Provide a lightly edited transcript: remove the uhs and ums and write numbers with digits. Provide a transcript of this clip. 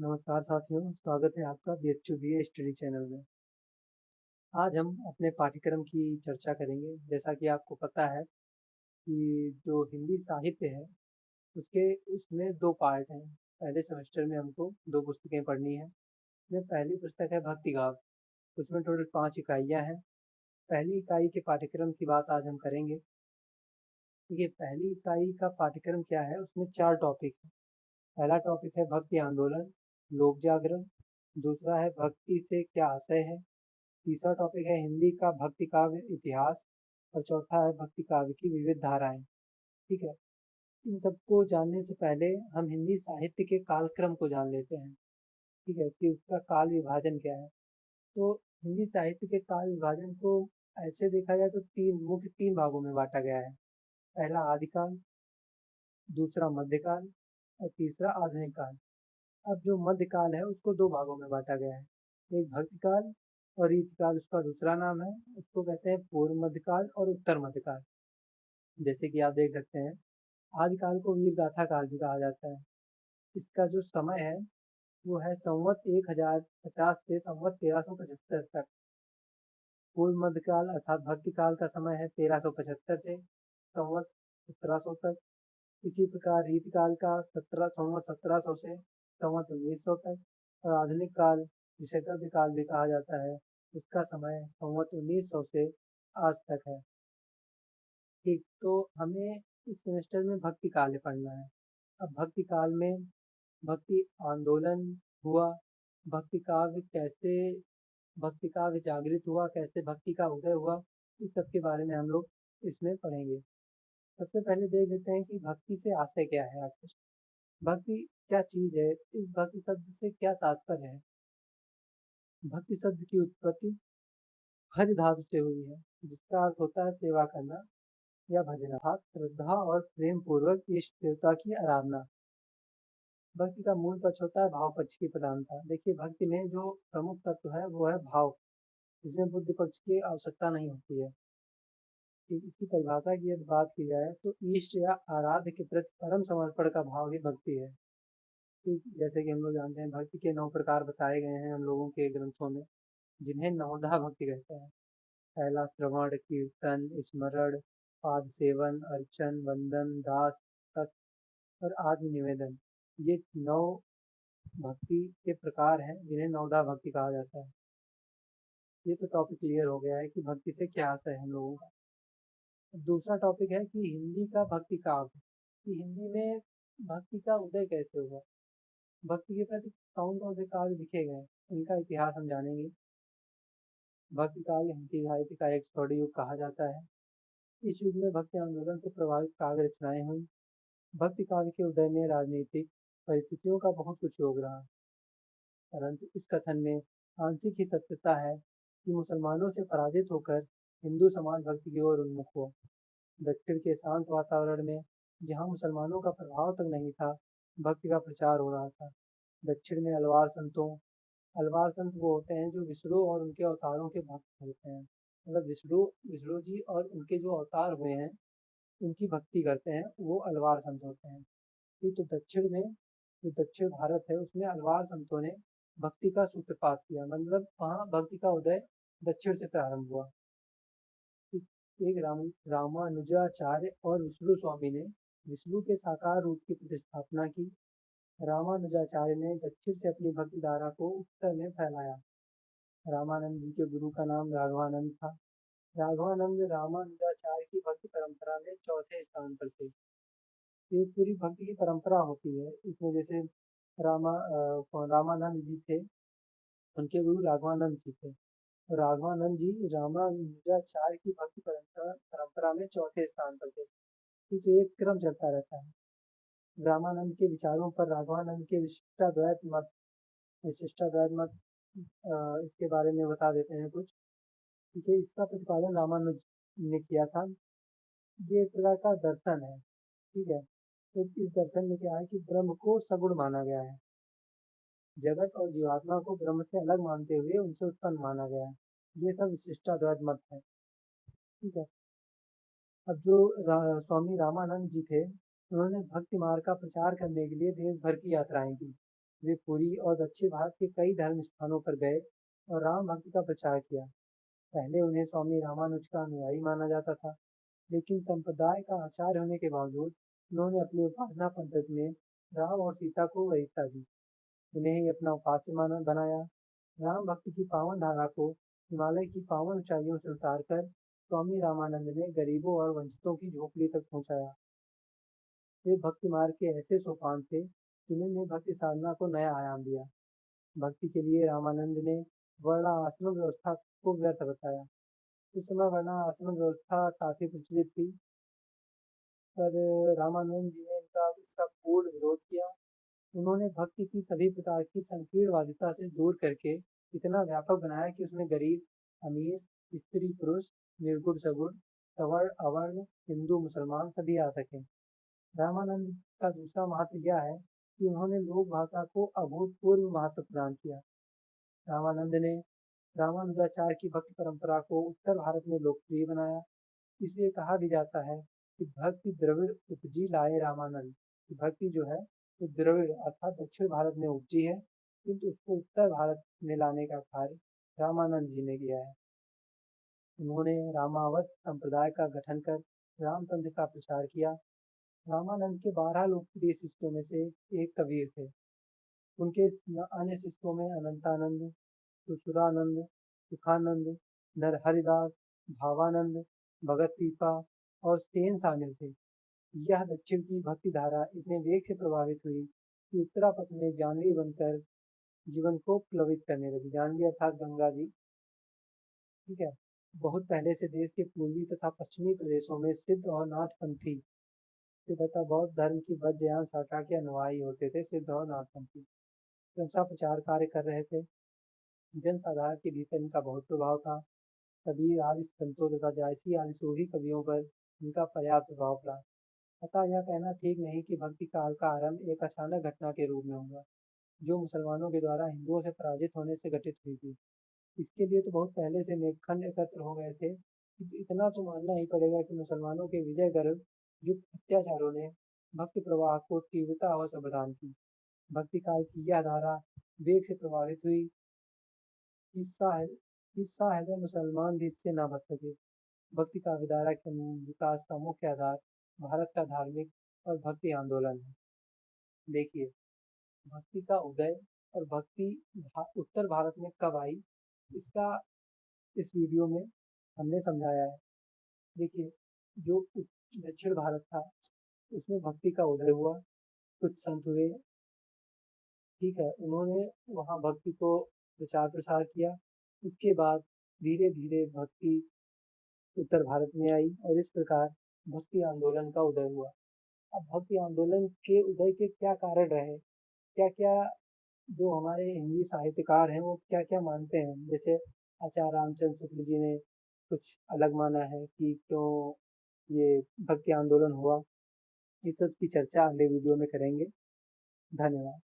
नमस्कार साथियों, स्वागत है आपका BHU स्टडी चैनल में। आज हम अपने पाठ्यक्रम की चर्चा करेंगे। जैसा कि आपको पता है कि जो हिंदी साहित्य है, उसके उसमें 2 पार्ट हैं। पहले सेमेस्टर में हमको 2 पुस्तकें पढ़नी हैं। इसमें पहली पुस्तक है भक्ति काव्य, उसमें टोटल 5 इकाइयाँ हैं। पहली इकाई के पाठ्यक्रम की बात आज हम करेंगे। देखिए, पहली इकाई का पाठ्यक्रम क्या है, उसमें 4 टॉपिक हैं। पहला टॉपिक है भक्ति आंदोलन, लोक जागरण। दूसरा है भक्ति से क्या आशय है। तीसरा टॉपिक है हिंदी का भक्ति काव्य इतिहास। और चौथा है भक्ति काव्य की विविध धाराएं। ठीक है। इन सबको जानने से पहले हम हिंदी साहित्य के कालक्रम को जान लेते हैं। ठीक है, कि उसका काल विभाजन क्या है। तो हिंदी साहित्य के काल विभाजन को ऐसे देखा जाए तो तीन भागों में बांटा गया है। पहला आदिकाल, दूसरा मध्यकाल और तीसरा आधुनिक काल। अब जो मध्यकाल है उसको 2 भागों में बांटा गया है। एक भक्तिकाल और रीतिकाल उसका दूसरा नाम है। उसको कहते हैं पूर्व मध्यकाल और उत्तर मध्यकाल। जैसे कि आप देख सकते हैं, आदिकाल को वीर गाथा काल भी कहा जाता है। इसका जो समय है वो है संवत 1050 से संवत 1375 तक। पूर्व मध्यकाल अर्थात भक्ति काल का समय है 1375 से संवत 1700 तक। इसी प्रकार रीतिकाल का 1700 से संवत 1900 तक। और आधुनिक काल, जिसे गद्य काल भी कहा जाता है, उसका समय संवत 1900 से आज तक है। ठीक, तो हमें इस सेमेस्टर में भक्ति काल पढ़ना है। अब भक्ति काल में भक्ति आंदोलन हुआ, भक्ति काव्य कैसे भक्ति काव्य जागृत हुआ, कैसे भक्ति का उदय हुआ, इस सब के बारे में हम लोग इसमें पढ़ेंगे। सबसे पहले देख लेते हैं कि भक्ति से आशय क्या है आखिर। भक्ति क्या चीज है, इस भक्ति शब्द से क्या तात्पर्य है। भक्ति शब्द की उत्पत्ति हरि धातु से हुई है, जिसका अर्थ होता है सेवा करना या भजन, अर्थात श्रद्धा और प्रेम पूर्वक इष्ट देवता की आराधना। भक्ति का मूल पक्ष होता है भाव पक्ष की प्रधानता। देखिए, भक्ति में जो प्रमुख तत्व है वो है भाव। इसमें बुद्धि पक्ष की आवश्यकता नहीं होती है। कि इसकी परिभाषा की यदि बात की जाए तो इष्ट या आराध्य के प्रति परम समर्पण का भाव ही भक्ति है। ठीक, जैसे कि हम लोग जानते हैं भक्ति के 9 प्रकार बताए गए हैं हम लोगों के ग्रंथों में, जिन्हें नवधा भक्ति कहते हैं। पहला श्रवण, कीर्तन, स्मरण, पाद सेवन, अर्चन, वंदन, दास, तप और आत्म निवेदन। ये 9 भक्ति के प्रकार हैं जिन्हें नवधा भक्ति कहा जाता है। ये तो टॉपिक क्लियर हो गया है कि भक्ति से क्या आशय है हम लोगों का। अब दूसरा टॉपिक है कि हिंदी का भक्ति काव्य, कि हिंदी में भक्ति का उदय कैसे हुआ। भक्ति के प्रति कौन कौन से काव्य लिखे गए, इनका इतिहास हम जानेंगे। भक्ति काव्य हिंदी साहित्य का एक स्वर्ण युग कहा जाता है। इस युग में भक्ति आंदोलन से प्रभावित काव्य रचनाएं हुई। भक्ति काव्य के उदय में राजनीतिक परिस्थितियों का बहुत कुछ योग रहा, परंतु इस कथन में आंशिक ही सत्यता है कि मुसलमानों से पराजित होकर हिंदू समाज भक्ति की ओर उन्मुख हुआ। दक्षिण के शांत वातावरण में, जहाँ मुसलमानों का प्रभाव तक नहीं था, भक्ति का प्रचार हो रहा था। दक्षिण में अलवार संत वो होते हैं जो विष्णु और उनके अवतारों के भक्त होते हैं। मतलब विष्णु विष्णु जी और उनके जो अवतार हुए हैं उनकी भक्ति करते हैं, वो अलवार संत होते हैं। ठीक, तो दक्षिण में, जो दक्षिण भारत है उसमें अलवार संतों ने भक्ति का सूत्रपात किया। मतलब वहाँ भक्ति का उदय दक्षिण से प्रारंभ हुआ। एक रामानुजाचार्य और विष्णु स्वामी ने विष्णु के साकार रूप की प्रतिस्थापना की। रामानुजाचार्य ने दक्षिण से अपनी भक्ति धारा को उत्तर में फैलाया। रामानंद जी के गुरु का नाम राघवानंद था। राघवानंद रामानुजाचार्य की भक्ति परंपरा में चौथे स्थान पर थे। ये पूरी भक्ति की परंपरा होती है इसमें। जैसे रामानंद जी थे, उनके गुरु राघवानंद जी थे। राघवानंद जी रामानुजाचार्य की भक्ति परंपरा परंपरा में चौथे स्थान पर थे। क्योंकि एक क्रम चलता रहता है। रामानंद के विचारों पर राघवानंद के विशिष्टाद्वैत मत इसके बारे में बता देते हैं कुछ। क्योंकि इसका प्रतिपादन रामानुज ने किया था। ये एक प्रकार का दर्शन है। ठीक है, तो इस दर्शन में क्या है कि ब्रह्म को सगुण माना गया है। जगत और जीवात्मा को ब्रह्म से अलग मानते हुए उनसे उत्पन्न माना गया है। ये सब विशिष्टाद्वैत मत है। ठीक है। अब जो स्वामी रामानंद जी थे, उन्होंने भक्ति मार्ग का प्रचार करने के लिए देश भर की यात्राएं की। वे पुरी और दक्षिण भारत के कई धर्म स्थानों पर गए और राम भक्ति का प्रचार किया। पहले उन्हें स्वामी रामानुज का अनुयायी माना जाता था, लेकिन संप्रदाय का आचार्य होने के बावजूद उन्होंने अपनी उपासना पद्धति में राम और सीता को वरीयता दी। उन्हें ही अपना उपास्य माना बनाया। राम भक्ति की पावन धारा को हिमालय की पावन ऊंचाइयों से उतारकर स्वामी रामानंद ने गरीबों और वंचितों की झोपड़ी तक पहुंचाया। वे भक्ति मार्ग के ऐसे सोपान थे जिन्होंने भक्ति साधना को नया आयाम दिया। भक्ति के लिए रामानंद ने वर्णाश्रम व्यवस्था को व्यर्थ बताया। उस समय वर्णाश्रम व्यवस्था काफी प्रचलित थी, पर रामानंद जी ने इसका पूर्ण विरोध किया। उन्होंने भक्ति की सभी प्रकार की संकीर्णवादिता से दूर करके इतना व्यापक बनाया कि उसमें गरीब, अमीर, स्त्री, पुरुष, निर्गुण, सगुण, सवर्ण, अवर्ण, हिंदू, मुसलमान सभी आ सकें। रामानंद का दूसरा महत्व यह है कि उन्होंने लोक भाषा को अभूतपूर्व महत्व प्रदान किया। रामानंद ने रामानुजाचार्य की भक्ति परंपरा को उत्तर भारत में लोकप्रिय बनाया। इसलिए कहा भी जाता है कि भक्ति द्रविड़ उपजी लाए रामानंद। कि भक्ति जो है वो द्रविड़ अर्थात दक्षिण भारत में उपजी है, किंतु उसको उत्तर भारत में लाने का कार्य रामानंद जी ने किया है। उन्होंने रामावत संप्रदाय का गठन कर रामतंत्र का प्रचार किया। रामानंद के 12 लोकप्रिय शिष्यों में से एक कबीर थे। उनके अन्य शिष्यों में अनंतानंद, सुसुरानंद, सुखानंद, नरहरिदास, भावानंद, भगत पीपा और सेन शामिल थे। यह दक्षिण की भक्ति धारा इतने वेग से प्रभावित हुई कि उत्तरापथ में जानवी बनकर जीवन को प्लवित करने लगी। जानवी अर्थात गंगा जी, ठीक है। बहुत पहले से देश के पूर्वी तथा पश्चिमी प्रदेशों में सिद्ध और नाथपंथी तथा बौद्ध धर्म की वज्रयान शाखा के अनुयायी होते थे। सिद्ध और नाथपंथी क्रमशः प्रचार कार्य कर रहे थे। जन साधारण के भीतर इनका बहुत प्रभाव था। कबीर आदि संतों तथा जायसी आदि सूफी कवियों पर इनका पर्याप्त प्रभाव पड़ा। अतः यह कहना ठीक नहीं कि भक्ति काल का आरंभ एक अचानक घटना के रूप में हुआ, जो मुसलमानों के द्वारा हिंदुओं से पराजित होने से घटित हुई थी। इसके लिए तो बहुत पहले से मेघखंड एकत्र हो गए थे। इतना तो मानना ही पड़ेगा कि मुसलमानों के विजय गर्भ युक्त अत्याचारों ने भक्ति प्रवाह को तीव्रता अवश्य प्रदान की। भक्ति काल की यह धारा वेग से प्रभावित हुई कि शायद मुसलमान भी इससे ना बच सके। भक्ति का विधारा के विकास का मुख्य आधार भारत का धार्मिक और भक्ति आंदोलन है। देखिए, भक्ति का उदय और भक्ति उत्तर भारत में कब आई, इसका इस वीडियो में हमने समझाया है। देखिए, जो दक्षिण भारत था उसमें भक्ति का उदय हुआ। कुछ संत हुए, ठीक है, उन्होंने वहाँ भक्ति को प्रचार प्रसार किया। उसके बाद धीरे धीरे भक्ति उत्तर भारत में आई और इस प्रकार भक्ति आंदोलन का उदय हुआ। अब भक्ति आंदोलन के उदय के क्या कारण रहे, क्या क्या जो हमारे हिंदी साहित्यकार हैं वो क्या क्या मानते हैं। जैसे आचार्य रामचंद्र शुक्ल जी ने कुछ अलग माना है कि क्यों ये भक्ति आंदोलन हुआ। इस सब की चर्चा अगले वीडियो में करेंगे। धन्यवाद।